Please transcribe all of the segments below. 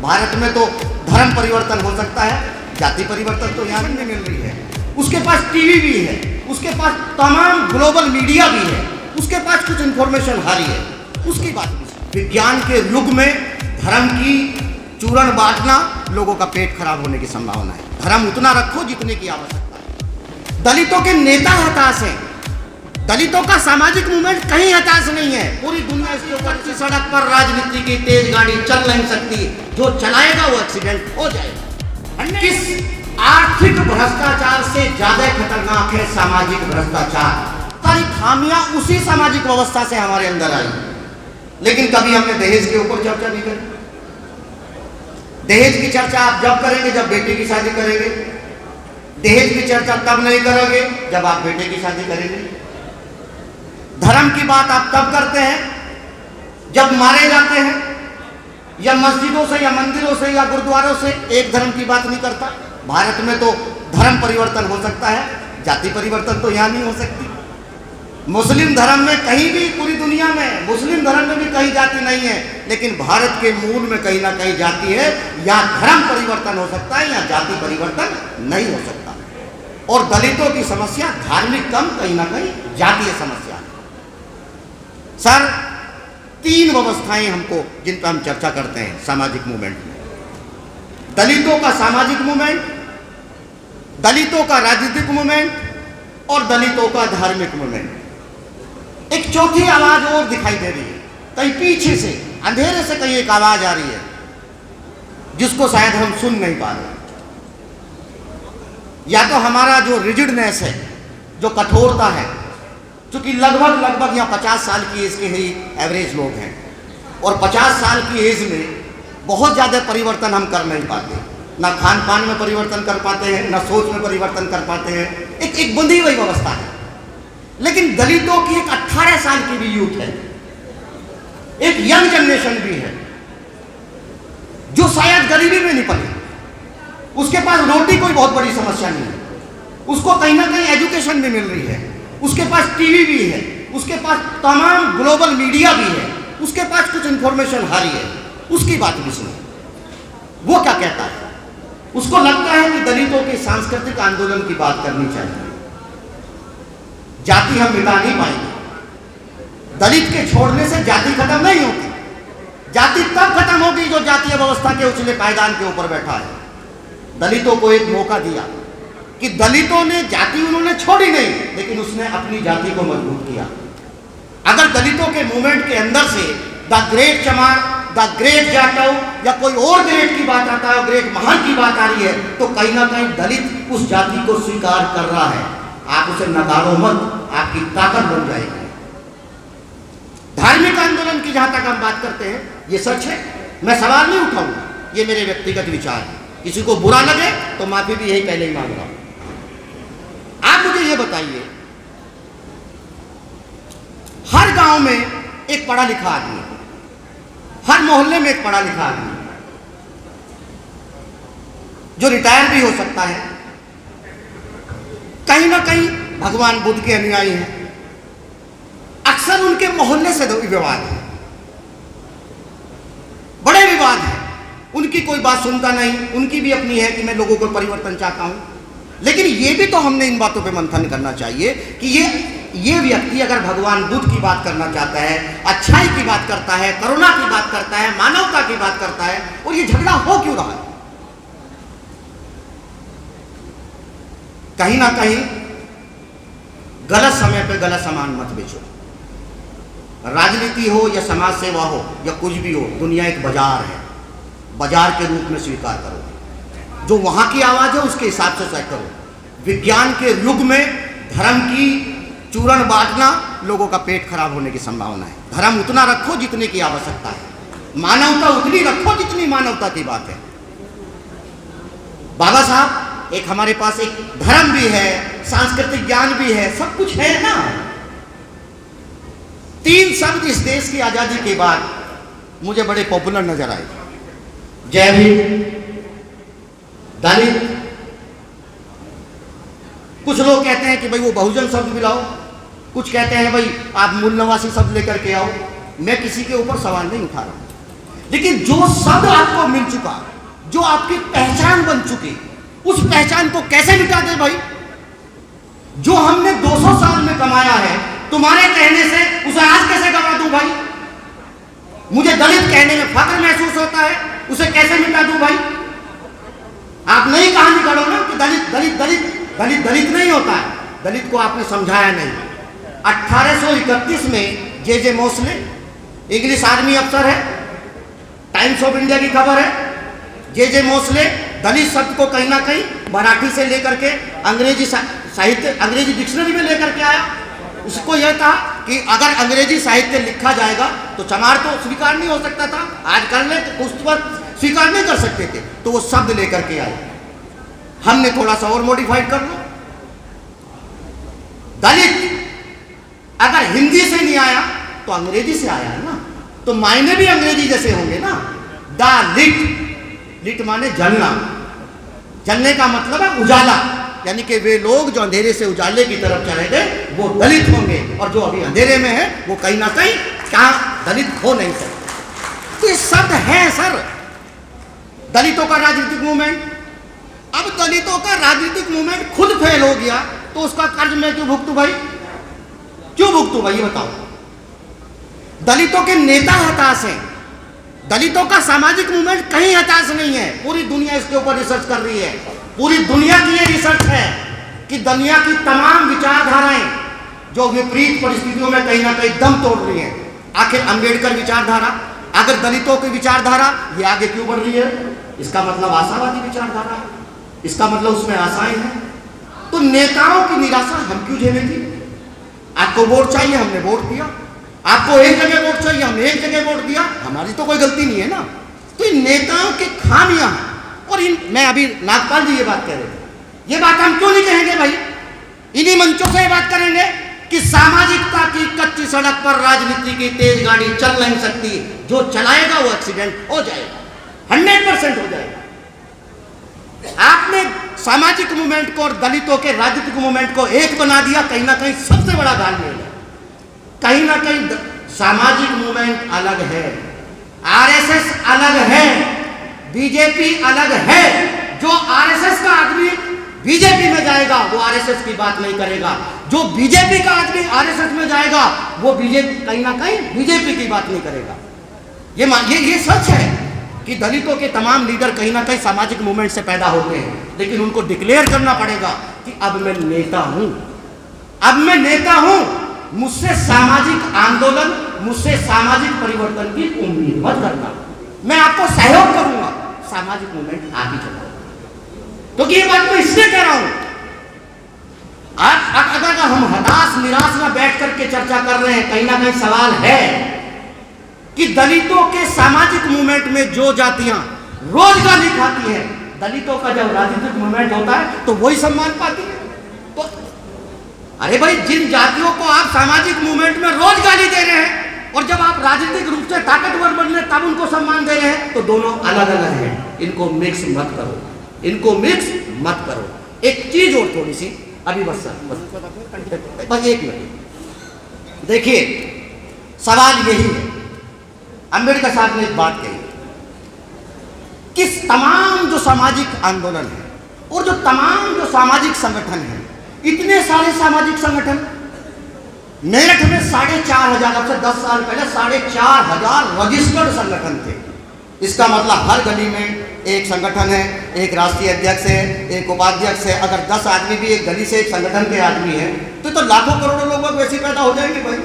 भारत में तो धर्म परिवर्तन हो सकता है, जाति परिवर्तन तो यहाँ भी नहीं मिल रही है। उसके पास टीवी भी है, उसके पास तमाम ग्लोबल मीडिया भी है, उसके पास कुछ इंफॉर्मेशन हारी है, उसकी बात भी। विज्ञान के युग में धर्म की चूरण बांटना लोगों का पेट खराब होने की संभावना है। धर्म उतना रखो जितने की आवश्यकता है। दलितों के नेता हताश हैं, दलितों का सामाजिक मूवमेंट कहीं हताश नहीं है। पूरी दुनिया इसके ऊपर की सड़क पर राजनीति की तेज गाड़ी चल नहीं सकती, जो चलाएगा वो एक्सीडेंट हो जाएगा। किस आर्थिक भ्रष्टाचार से ज्यादा खतरनाक है सामाजिक भ्रष्टाचार। सारी खामियां उसी सामाजिक व्यवस्था से हमारे अंदर आई, लेकिन कभी हमने दहेज के ऊपर चर्चा नहीं करी। दहेज की चर्चा आप जब करेंगे जब बेटे की शादी करेंगे, दहेज की चर्चा तब नहीं करोगे जब आप बेटे की शादी करेंगे। धर्म की बात आप तब करते हैं जब मारे जाते हैं, या मस्जिदों से या मंदिरों से या गुरुद्वारों से एक धर्म की बात नहीं करता। भारत में तो धर्म परिवर्तन हो सकता है, जाति परिवर्तन तो यहाँ नहीं हो सकती। मुस्लिम धर्म में कहीं भी, पूरी दुनिया में मुस्लिम धर्म में भी कहीं जाति नहीं है, लेकिन भारत के मूल में कहीं ना कहीं जाति है। या धर्म परिवर्तन हो सकता है या जाति परिवर्तन नहीं हो सकता। और दलितों की समस्या धार्मिक कम, कहीं ना कहीं जातीय समस्या। सर, 3 व्यवस्थाएं हमको जिन पर हम चर्चा करते हैं सामाजिक मूवमेंट में। दलितों का सामाजिक मूवमेंट, दलितों का राजनीतिक मूवमेंट और दलितों का धार्मिक मूवमेंट। एक चौथी आवाज और दिखाई दे रही है, कहीं पीछे से, अंधेरे से कहीं एक आवाज आ रही है जिसको शायद हम सुन नहीं पा रहे। या तो हमारा जो रिजिडनेस है, जो कठोरता है, क्योंकि लगभग यहाँ 50 साल की एज के ही एवरेज लोग हैं, और 50 साल की एज में बहुत ज़्यादा परिवर्तन हम कर नहीं पाते। ना खान पान में परिवर्तन कर पाते हैं, ना सोच में परिवर्तन कर पाते हैं। एक बंधी हुई व्यवस्था है। लेकिन दलितों की एक 18 साल की भी यूथ है, एक यंग जनरेशन भी है, जो शायद गरीबी में नहीं पली, उसके पास रोटी कोई बहुत बड़ी समस्या नहीं है, उसको कहीं ना कहीं एजुकेशन भी मिल रही है, उसके पास टीवी भी है, उसके पास तमाम ग्लोबल मीडिया भी है, उसके पास कुछ इंफॉर्मेशन हारी है, उसकी बात भी सुनो। वो क्या कहता है? उसको लगता है कि दलितों के सांस्कृतिक आंदोलन की बात करनी चाहिए। जाति हम मिटा नहीं पाएंगे। दलित के छोड़ने से जाति खत्म नहीं होती। जाति तब खत्म होगी जो जातीय व्यवस्था के उछले पायदान के ऊपर बैठा है। दलितों को एक मौका दिया कि दलितों ने जाति उन्होंने छोड़ी नहीं, लेकिन उसने अपनी जाति को मजबूत किया। अगर दलितों के मूवमेंट के अंदर से द ग्रेट चमार, द ग्रेट जाटव या कोई और ग्रेट की बात आता है, ग्रेट महान की बात आ रही है, तो कहीं ना कहीं दलित उस जाति को स्वीकार कर रहा है। आप उसे नकारो मत, आपकी ताकत बन जाएगी। धार्मिक आंदोलन की जहां तक हम बात करते हैं, ये सच है, मैं सवाल नहीं उठाऊंगा, ये मेरे व्यक्तिगत विचार है। किसी को बुरा लगे तो माफी भी यही पहले ही मांग रहा हूं। आप मुझे ये बताइए, हर गांव में एक पढ़ा लिखा आदमी, हर मोहल्ले में एक पढ़ा लिखा आदमी जो रिटायर भी हो सकता है, कहीं ना कहीं भगवान बुद्ध के अनुयायी हैं। अक्सर उनके मोहल्ले से विवाद है, बड़े विवाद हैं, उनकी कोई बात सुनता नहीं। उनकी भी अपनी है कि मैं लोगों को परिवर्तन चाहता हूं, लेकिन ये भी तो हमने इन बातों पे मंथन करना चाहिए कि ये व्यक्ति अगर भगवान बुद्ध की बात करना चाहता है, अच्छाई की बात करता है, करुणा की बात करता है, मानवता की बात करता है, और ये झगड़ा हो क्यों रहा है? कहीं ना कहीं गलत समय पे गलत सामान मत बेचो। राजनीति हो या समाज सेवा हो या कुछ भी हो, दुनिया एक बाजार है, बाजार के रूप में स्वीकार करो। जो वहां की आवाज है उसके हिसाब से तय करो। विज्ञान के युग में धर्म की चूरण बांटना लोगों का पेट खराब होने की संभावना है। धर्म उतना रखो जितने की आवश्यकता है, मानवता उतनी रखो जितनी मानवता की बात है। बाबा साहब, एक हमारे पास एक धर्म भी है, सांस्कृतिक ज्ञान भी है, सब कुछ है ना। 3 शब्द इस देश की आजादी के बाद मुझे बड़े पॉपुलर नजर आए: जय भीम, दलित। कुछ लोग कहते हैं कि भाई वो बहुजन शब्द भी लाओ, कुछ कहते हैं भाई आप मूल निवासी शब्द लेकर के आओ। मैं किसी के ऊपर सवाल नहीं उठा रहा हूं, लेकिन जो शब्द आपको मिल चुका, जो आपकी पहचान बन चुकी, उस पहचान को कैसे मिटा दे भाई? जो हमने 200 साल में कमाया है, तुम्हारे कहने से उसे आज कैसे गवा दूं भाई? मुझे दलित कहने में फख्र महसूस होता है, उसे कैसे मिटा दूं भाई? आप नई कहानी करो ना कि दलित दलित दलित दलित दलित नहीं होता है। दलित को आपने समझाया नहीं। 1831 में जे मोसले, इंग्लिश आर्मी अफसर है, टाइम्स ऑफ इंडिया की खबर है, जे मोसले दलित शब्द को कहीं ना कहीं मराठी से लेकर के अंग्रेजी साहित्य, अंग्रेजी डिक्शनरी में लेकर के आया। उसको यह था कि अगर अंग्रेजी साहित्य लिखा जाएगा तो चमार तो स्वीकार नहीं हो सकता था, आज कर ले तो उस पर स्वीकार नहीं कर सकते थे, तो वो शब्द लेकर के आए। हमने थोड़ा सा और मॉडिफाइड कर लो। दलित अगर हिंदी से नहीं आया तो अंग्रेजी से आया है ना, तो मायने भी अंग्रेजी जैसे होंगे ना। द लिट, लिट माने जलना, जलने का मतलब है उजाला, यानी कि वे लोग जो अंधेरे से उजाले की तरफ चले गए वो दलित होंगे, और जो अभी अंधेरे में है वो कहीं ना कहीं क्या दलित हो नहीं सकते। तो ये शब्द है सर। दलितों का राजनीतिक मूवमेंट, अब दलितों का राजनीतिक मूवमेंट खुद फेल हो गया तो उसका कर्ज मैं क्यों भुगतूं भाई? क्यों भुगतूं भाई, ये बताओ। दलितों के नेता हताश हैं, दलितों का सामाजिक मूवमेंट कहीं हताश नहीं है। पूरी दुनिया इसके ऊपर रिसर्च कर रही है, पूरी दुनिया की ये रिसर्च है कि दुनिया की तमाम विचारधाराएं जो विपरीत परिस्थितियों में कहीं ना कहीं दम तोड़ रही हैं, आखिर अंबेडकर विचारधारा, अगर दलितों की विचारधारा ये आगे क्यों बढ़ रही है? इसका मतलब आशावादी विचारधारा है, इसका मतलब उसमें आशाएं हैं। तो नेताओं की निराशा हम क्यों झेलेंगे? आपको वोट चाहिए, हमने वोट दिया। आपको एक जगह वोट चाहिए, हमने एक जगह वोट दिया, हमारी तो कोई गलती नहीं है ना। तो इन नेताओं के खामियां, और मैं अभी नागपाल जी ये बात कह रहे थे, ये बात हम क्यों नहीं कहेंगे भाई? इन्हीं मंचों से ये बात करेंगे कि सामाजिकता की कच्ची सड़क पर राजनीति की तेज गाड़ी चल नहीं सकती, जो चलाएगा वो एक्सीडेंट हो जाएगा, 100% हो जाएगा। आपने सामाजिक मूवमेंट को और दलितों के राजनीतिक मूवमेंट को एक बना दिया, कहीं ना कहीं सबसे बड़ा घायल है। कहीं ना कहीं सामाजिक मूवमेंट अलग है, आरएसएस अलग है, बीजेपी अलग है। जो आरएसएस का आदमी बीजेपी में जाएगा वो आरएसएस की बात नहीं करेगा, जो बीजेपी का आदमी आरएसएस में जाएगा वो बीजेपी कहीं ना कहीं बीजेपी की बात नहीं करेगा। ये सच है कि दलितों के तमाम लीडर कहीं ना कहीं सामाजिक मूवमेंट से पैदा होते हैं, लेकिन उनको डिक्लेयर करना पड़ेगा कि अब मैं नेता हूं, अब मैं नेता हूं, मुझसे सामाजिक आंदोलन, मुझसे सामाजिक परिवर्तन की उम्मीद मत करना, मैं आपको सहयोग करूंगा, सामाजिक मूवमेंट आगे चलाओ। तो ये बात मैं इसलिए कह रहा हूं, अगर हम हताश निराश में बैठ करके चर्चा कर रहे हैं, कहीं ना कहीं सवाल है कि दलितों के सामाजिक मूवमेंट में जो जातियां रोज गाली खाती हैं, दलितों का जब राजनीतिक मूवमेंट होता है तो वही सम्मान पाती है। तो अरे भाई, जिन जातियों को आप सामाजिक मूवमेंट में रोज गाली दे रहे हैं और जब आप राजनीतिक रूप से ताकतवर बन रहे तब उनको सम्मान दे रहे हैं, तो दोनों अलग अलग हैं। इनको मिक्स मत करो, इनको मिक्स मत करो। एक चीज और थोड़ी सी अभी बस एक मिनट देखिए, सवाल यही है, अंबेडकर साहब ने एक बात कही कि तमाम जो सामाजिक आंदोलन है और जो तमाम जो सामाजिक संगठन है, इतने सारे सामाजिक संगठन, मेरठ में 4,500, अब से 10 साल पहले 4,500 रजिस्टर्ड संगठन थे। इसका मतलब हर गली में एक संगठन है, एक राष्ट्रीय अध्यक्ष है, एक उपाध्यक्ष है। अगर 10 आदमी भी एक गली से एक संगठन के आदमी हैं तो लाखों करोड़ों लोग वैसे पैदा हो जाएंगे भाई।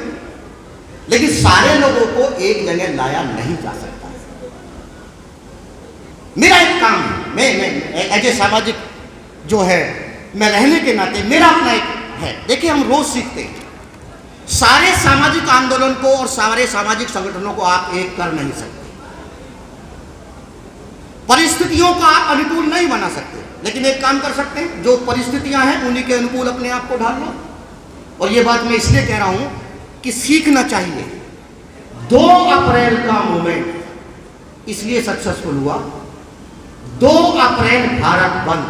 लेकिन सारे लोगों को एक जगह लाया नहीं जा सकता। मेरा एक काम है, मैं एज ए सामाजिक जो है, मैं रहने के नाते मेरा अपना एक है। देखिए, हम रोज सीखते हैं, सारे सामाजिक आंदोलन को और सारे सामाजिक संगठनों को आप एक कर नहीं सकते, परिस्थितियों को आप अनुकूल नहीं बना सकते, लेकिन एक काम कर सकते हैं, जो परिस्थितियां हैं उन्हीं के अनुकूल अपने आप को ढाल लो। और ये बात मैं इसलिए कह रहा हूं कि सीखना चाहिए। 2 अप्रैल का मूवमेंट इसलिए सक्सेसफुल हुआ, 2 अप्रैल भारत बंद,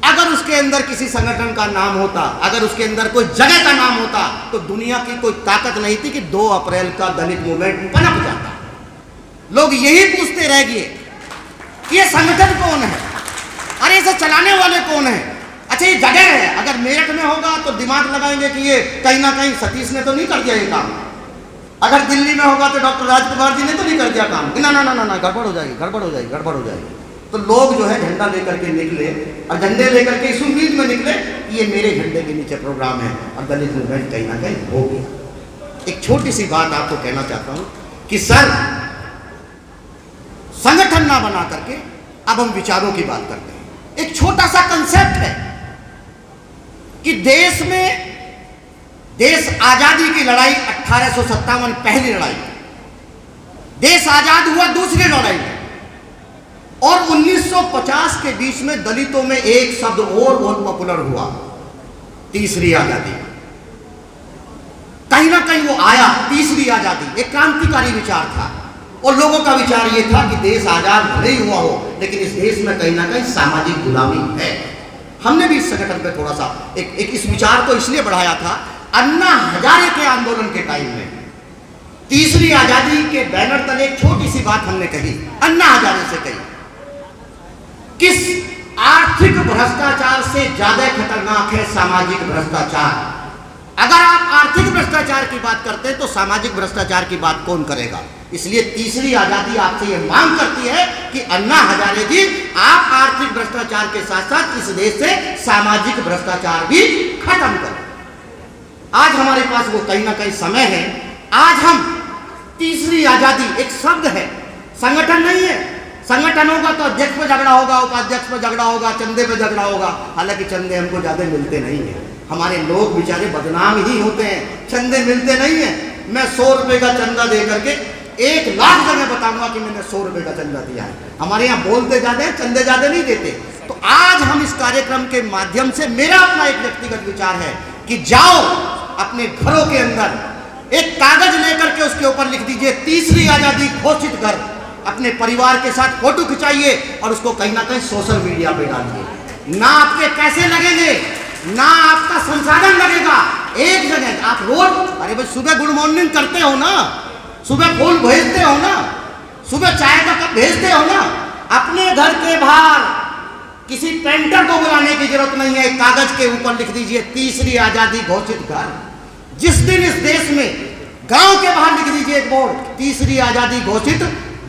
अगर उसके अंदर किसी संगठन का नाम होता, अगर उसके अंदर कोई जगह का नाम होता, तो दुनिया की कोई ताकत नहीं थी कि 2 अप्रैल का दलित मूवमेंट पनप जाता। लोग यही पूछते रह गए कि ये संगठन कौन है, अरे इसे चलाने वाले कौन है। अच्छा ये जगह है, अगर मेरठ में होगा तो दिमाग लगाएंगे कि ये कहीं ना कहीं सतीश ने तो नहीं कर दिया ये काम, अगर दिल्ली में होगा तो डॉक्टर राजकुमार जी ने तो नहीं कर दिया काम, ना ना ना ना ना गड़बड़ हो जाएगी, गड़बड़ हो जाएगी, गड़बड़ हो जाएगी। तो लोग जो है झंडा लेकर के निकले और झंडे लेकर के इस उम्मीद में निकले कि ये मेरे झंडे के नीचे प्रोग्राम है और दलित मूवमेंट कहीं ना कहीं हो गया। एक छोटी सी बात आपको कहना चाहता हूं कि सर संगठन ना बना करके अब हम विचारों की बात करते हैं। एक छोटा सा कंसेप्ट है कि देश आजादी की लड़ाई 1857 पहली लड़ाई, देश आजाद हुआ दूसरी लड़ाई में, और 1950 के बीच में दलितों में एक शब्द और बहुत पॉपुलर हुआ, तीसरी आजादी। कहीं ना कहीं वो आया, तीसरी आजादी एक क्रांतिकारी विचार था और लोगों का विचार ये था कि देश आजाद भले ही हुआ हो लेकिन इस देश में कहीं ना कहीं सामाजिक गुलामी है। हमने भी इस संगठन पे थोड़ा सा एक इस विचार को इसलिए बढ़ाया था, अन्ना हजारे के आंदोलन के टाइम में तीसरी आजादी के बैनर तले एक छोटी सी बात हमने कही, अन्ना हजारे से कही, किस आर्थिक भ्रष्टाचार से ज्यादा खतरनाक है सामाजिक भ्रष्टाचार। अगर आप आर्थिक भ्रष्टाचार की बात करते हैं तो सामाजिक भ्रष्टाचार की बात कौन करेगा। इसलिए तीसरी आजादी आपसे यह मांग करती है कि अन्ना हजारे जी आप आर्थिक भ्रष्टाचार के साथ साथ इस देश से सामाजिक भ्रष्टाचार भी खत्म करें। आज हमारे पास वो कहीं ना कहीं समय है, आज हम तीसरी आजादी एक शब्द है, संगठन नहीं है। संगठन होगा तो अध्यक्ष पे झगड़ा होगा, उपाध्यक्ष पे झगड़ा होगा, चंदे पे झगड़ा होगा, हालांकि चंदे हमको ज्यादा मिलते नहीं है, हमारे लोग बेचारे बदनाम ही होते हैं, चंदे मिलते नहीं है। मैं 100 रुपए का चंदा दे करके 1 लाख जगह बताऊंगा कि मैंने 100 रुपए का चंदा दिया है। हमारे यहाँ बोलते ज्यादा है, चंदे ज्यादा नहीं देते। तो आज हम इस कार्यक्रम के माध्यम से, मेरा अपना एक व्यक्तिगत विचार है कि जाओ अपने घरों के अंदर एक कागज लेकर के उसके ऊपर लिख दीजिए तीसरी आजादी घोषित कर, अपने परिवार के साथ फोटो खिंचाइए और उसको कहीं ना कहीं सोशल मीडिया पे डालिए। ना आपके पैसे लगेंगे, ना आपका संसाधन लगेगा, एक जगह आप रोज, अरे भाई सुबह गुड मॉर्निंग करते हो ना, सुबह फूल भेजते हो ना, सुबह चाय का कप भेजते हो ना, अपने घर के बाहर किसी पेंटर को बुलाने की जरूरत नहीं है, कागज के ऊपर लिख दीजिए तीसरी आजादी घोषित कर। जिस दिन इस देश में गांव के बाहर लिख दीजिए एक बोर्ड, तीसरी आजादी घोषित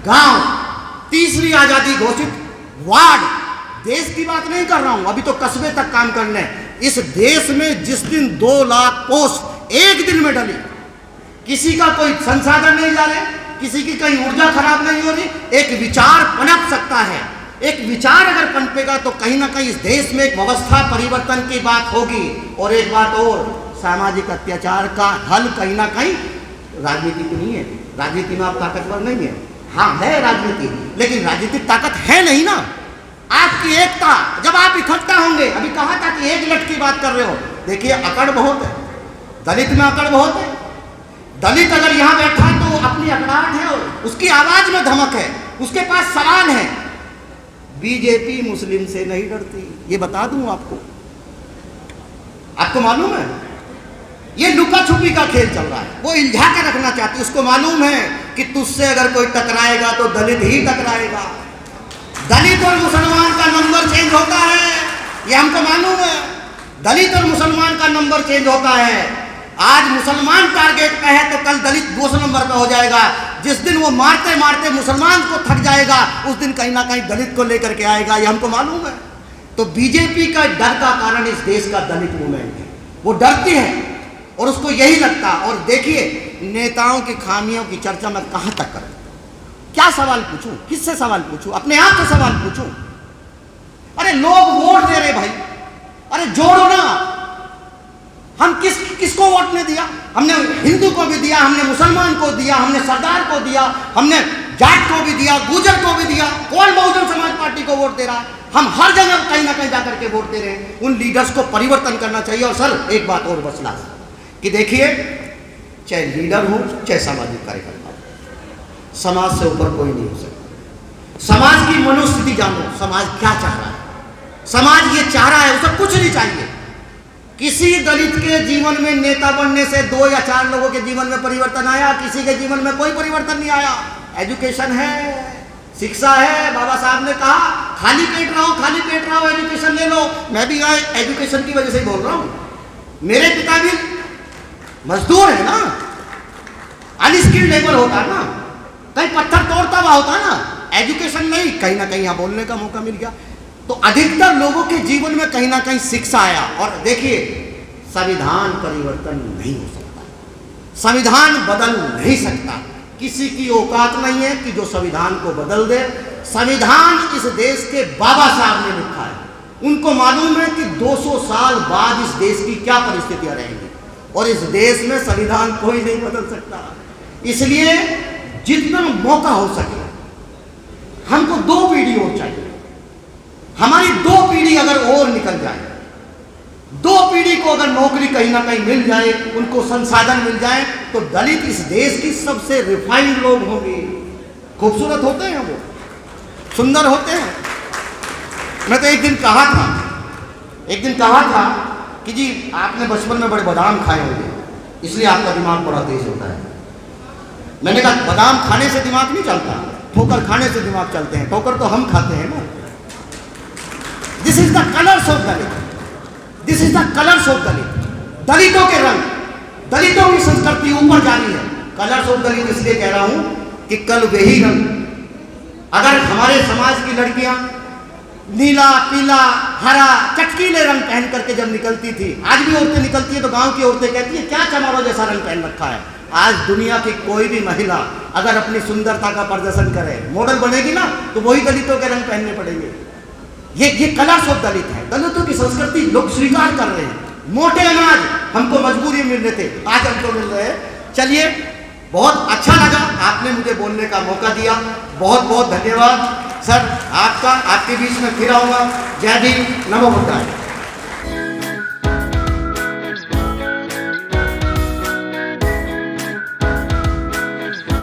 गांव, तीसरी आजादी घोषित वार्ड। देश की बात नहीं कर रहा हूं, अभी तो कस्बे तक काम करने हैं। इस देश में जिस दिन 2 लाख पोस्ट एक दिन में डली, किसी का कोई संसाधन नहीं जा रहे, किसी की कहीं ऊर्जा खराब नहीं हो रही, एक विचार पनप सकता है। एक विचार अगर पनपेगा तो कहीं ना कहीं इस देश में एक व्यवस्था परिवर्तन की बात होगी। और एक बात और, सामाजिक अत्याचार का हल कहीं ना कहीं राजनीति की नहीं है। राजनीति में आप ताकतवर नहीं है, हाँ है राजनीति, लेकिन राजनीतिक ताकत है नहीं ना आपकी एकता। जब आप इकट्ठा होंगे, अभी कहा था कि एक लट की बात कर रहे हो, देखिए अकड़ बहुत है, दलित में अकड़ बहुत है। दलित अगर यहाँ बैठा है तो अपनी अकड़ाहट है, उसकी आवाज में धमक है, उसके पास सवाल है। बीजेपी मुस्लिम से नहीं डरती, ये बता दूं आपको, आपको मालूम है ये लुका छुपी का खेल चल रहा है, वो इल्झा के रखना चाहती है। उसको मालूम है कि तुझसे अगर कोई टकराएगा तो दलित ही टकराएगा। दलित और मुसलमान का नंबर चेंज होता है, ये हमको मालूम है। दलित और मुसलमान का नंबर चेंज होता है। आज मुसलमान टारगेट पे है तो कल दलित 200 नंबर पे हो जाएगा। जिस दिन वो मारते मारते मुसलमान को थक जाएगा, उस दिन कहीं ना कहीं दलित को लेकर के आएगा, ये हमको मालूम है। तो बीजेपी का डर का कारण इस देश का दलित मूवमेंट है, वो डरती है और उसको यही लगता। और देखिए नेताओं की खामियों की चर्चा मैं कहां तक करूं, क्या सवाल पूछूं, किससे सवाल पूछूं, अपने आप से सवाल पूछूं। अरे लोग वोट दे रहे भाई, अरे जोड़ो ना। हम किसको वोट ने दिया? हमने हिंदू को भी दिया, हमने मुसलमान को दिया, हमने सरदार को दिया, हमने जाट को भी दिया, गुजर को भी दिया। कौन बहुजन समाज पार्टी को वोट दे रहा है? हम हर जगह कहीं ना कहीं जाकर के वोट दे रहे हैं। उन लीडर्स को परिवर्तन करना चाहिए। और सर एक बात और बसला कि देखिए, चाहे लीडर हो चाहे सामाजिक कार्यकर्ता हो, समाज से ऊपर कोई नहीं हो सकता। समाज की मनोस्थिति जानो, समाज क्या चाह रहा है। समाज ये चाह रहा है, उसे कुछ नहीं चाहिए। किसी दलित के जीवन में नेता बनने से 2 या 4 लोगों के जीवन में परिवर्तन आया, किसी के जीवन में कोई परिवर्तन नहीं आया। एजुकेशन है, शिक्षा है। बाबा साहब ने कहा खाली पेट रहो, एजुकेशन ले लो। मैं भी यहाँ एजुकेशन की वजह से ही बोल रहा हूँ। मेरे पिता भी मजदूर है ना, अनस्किल्ड लेबर होता है ना, कहीं पत्थर तोड़ता हुआ होता है ना, एजुकेशन नहीं, कहीं ना कहीं यहाँ बोलने का मौका मिल गया। तो अधिकतर लोगों के जीवन में कहीं ना कहीं शिक्षा आया। और देखिए, संविधान परिवर्तन नहीं हो सकता, संविधान बदल नहीं सकता, किसी की औकात नहीं है कि जो संविधान को बदल दे। संविधान इस देश के बाबा साहब ने लिखा है, उनको मालूम है कि 200 साल बाद इस देश की क्या परिस्थितियां रहेंगी, और इस देश में संविधान कोई नहीं बदल सकता। इसलिए जितना मौका हो सके हमको 2 पीढ़ी और चाहिए। हमारी 2 पीढ़ी अगर और निकल जाए, 2 पीढ़ी को अगर नौकरी कहीं ना कहीं मिल जाए, उनको संसाधन मिल जाए, तो दलित इस देश की सबसे रिफाइंड लोग होंगे। खूबसूरत होते हैं वो, सुंदर होते हैं। मैं तो एक दिन कहा था कि जी आपने बचपन में बड़े बादाम खाए होंगे, इसलिए आपका दिमाग बड़ा तेज होता है। मैंने कहा बादाम खाने से दिमाग नहीं चलता, ठोकर खाने से दिमाग चलते हैं। ठोकर तो हम खाते हैं ना। This is the colours of Dalit, this is the colours of Dalit. दलितों के रंग, दलितों की संस्कृति ऊपर जा रही है। कलर्स ऑफ दलित इसलिए कह रहा हूं कि कल वही रंग, अगर हमारे समाज की लड़कियां नीला, पीला, हरा, चटकीले रंग पहन करके जब निकलती थी, आज भी औरतें निकलती है तो गांव की औरतें कहती है क्या चमारो जैसा रंग पहन रखा है। आज दुनिया की कोई भी महिला अगर अपनी सुंदरता का प्रदर्शन करे, मॉडल बनेगी ना, तो वही दलितों के रंग पहनने पड़ेंगे। ये कलर्स ऑफ दलित है। दलितों की संस्कृति लोग स्वीकार कर रहे हैं। मोटे अनाज हमको मजबूरी मिल रहे थे, आज हमको मिल रहे हैं। चलिए, बहुत अच्छा लगा, आपने मुझे बोलने का मौका दिया, बहुत बहुत धन्यवाद सर आपका। आपके बीच में फिर आऊँगा। जय भीम, नमो बुद्धाय।